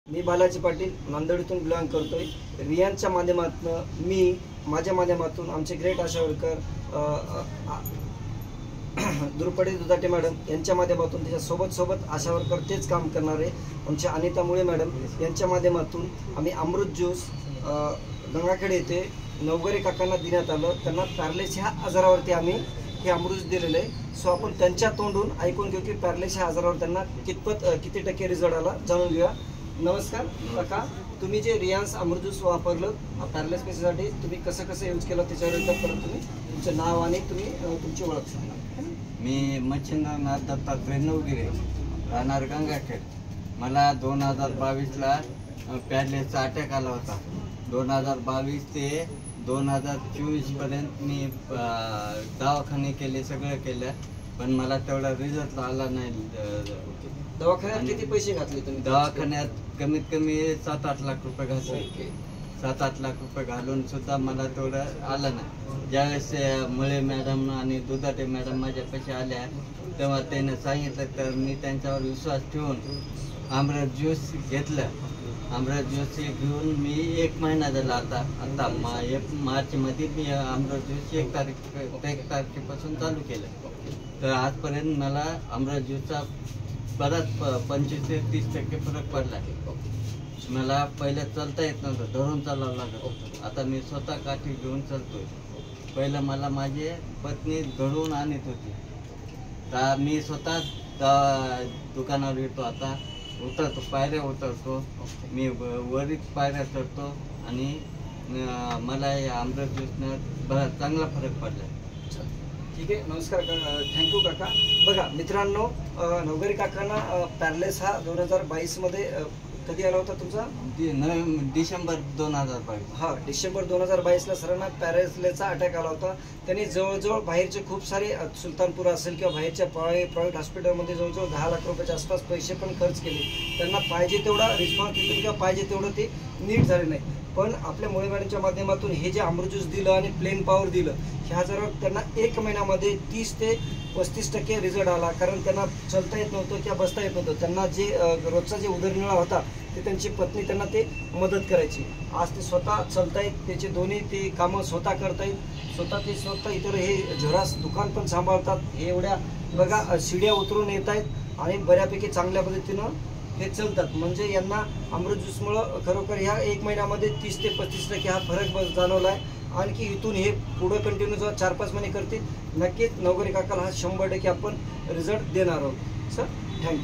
मी Balaji Patil नांदेडतून belong करतोय। रियांच्या माध्यमातून मी माझ्या माध्यमातून आमचे ग्रेट आशा वर्कर द्रुपदी दुधाटे मॅडम यांच्या माध्यमातून त्याच्या सोबत आशा वर्कर तेच काम करणारे आमचे अनिता मुळे मॅडम यांच्या माध्यमातून आम्ही अमृत ज्यूस गंगाखेड येथे नवगरे काकांना देण्यात आलं। त्यांना पॅरालिसिस ह्या आजारावरती आम्ही हे अमृत दिलेलं आहे। सो आपण त्यांच्या तोंडून ऐकून घेऊ की पॅरालिसिस ह्या आजारावर त्यांना किती टक्के रिझल्ट आला जाणून घेऊया। नमस्कार काका, तुम्ही जे रियांस अमृत ज्यूस वापरलं पॅरालिसिस पेशंटसाठी तुम्ही कसं यूज केलं त्याच्यावर परत तुम्ही तुमचं नाव आणि तुम्ही तुमची ओळख सांगा। मी मच्छिंद्रनाथ दत्तात्रय नवगिरे, राहणार गंगाखेड। मला 2022ला पॅरालिसिसचा अटॅक आला होता। 2022 ते 2024 पर्यंत मी दवाखाने केले, सगळं केलं, पण मला तेवढा रिझल्ट आला नाही। दवाखान्यात किती पैसे घातले तुम्ही? दवाखान्यात कमीत कमी 7-8 लाख रुपये घातले। 7-8 लाख रुपये घालून सुद्धा मला तेवढं आलं नाही। ज्यावेळेस मुळे मॅडम आणि दुधाटे मॅडम माझ्यापाशी आल्या तेव्हा त्याने सांगितलं, तर मी त्यांच्यावर विश्वास ठेवून अमृत ज्यूस घेतलं। अमृत ज्यूस घेऊन मी 1 महिना झाला। आता मार्चमध्ये मी अमृत ज्यूस 1 तारखेपासून चालू केलं। तर आजपर्यंत मला अमृत ज्यूसचा बराच 25 ते 30% फरक पडला आहे। मला पहिलं चालता येत नव्हतं, धरून चालावं लागत होतं। आता मी स्वतः काठी घेऊन चालतोय। पहिलं मला माझी पत्नी धरून आणत होती, तर मी स्वतः दुकानावर येतो, आता उतरतो, पायऱ्या उतरतो, मी वरील पायऱ्या चढतो आणि मला या अमृत ज्यूसनं बराच चांगला फरक पडला। ठीक आहे, नमस्कार, थँक्यू काका। बघा मित्रांनो, नवगरे काकांना पॅरालिसिस हा 2022मध्ये कधी आला होता तुमचा? डिसेंबर 2022। हा, डिसेंबर 2022ला सरांना पॅरालिसिसचा अटॅक आला होता। त्यांनी जवळजवळ बाहेरचे खूप सारे सुलतानपूर असेल किंवा बाहेरच्या प्रायव्हेट हॉस्पिटलमध्ये जवळजवळ 10 लाख रुपयाच्या आसपास पैसे पण खर्च केले। त्यांना पाहिजे तेवढा रिस्पॉन्स किंवा पाहिजे तेवढं ते नीट झाले नाही। पण आपल्या मुळे मॅडमच्या माध्यमातून हे जे अमृत ज्यूस दिलं आणि प्लेन पॉवर दिलं, ह्या जर त्यांना 1 महिन्यामध्ये 30 ते 35% रिझल्ट आला। कारण त्यांना चलता येत नव्हतं किंवा बसता येत नव्हतं। त्यांना जे रोजचा जे उदरनिर्वाह होता ते त्यांची पत्नी त्यांना ते मदत करायची। आज ते स्वतः चलतायत, त्याचे दोन्ही ते कामं स्वतः करतायत। स्वतः इतर हे झरास दुकान पण सांभाळतात। हे एवढ्या बघा शिड्या उतरून येत आहेत आणि बऱ्यापैकी चांगल्या पद्धतीनं हे चलतात। म्हणजे यांना अमृत ज्यूसमुळं खरोखर ह्या 1 महिन्यामध्ये 30 ते 35% हा फरक जाणवला आहे। आणखी इथून हे पुढे कंटिन्यू जेव्हा 4-5 महिने करतील, नक्कीच नवगरे काकाला हा 100% आपण रिझल्ट देणार आहोत। Sir, thank you.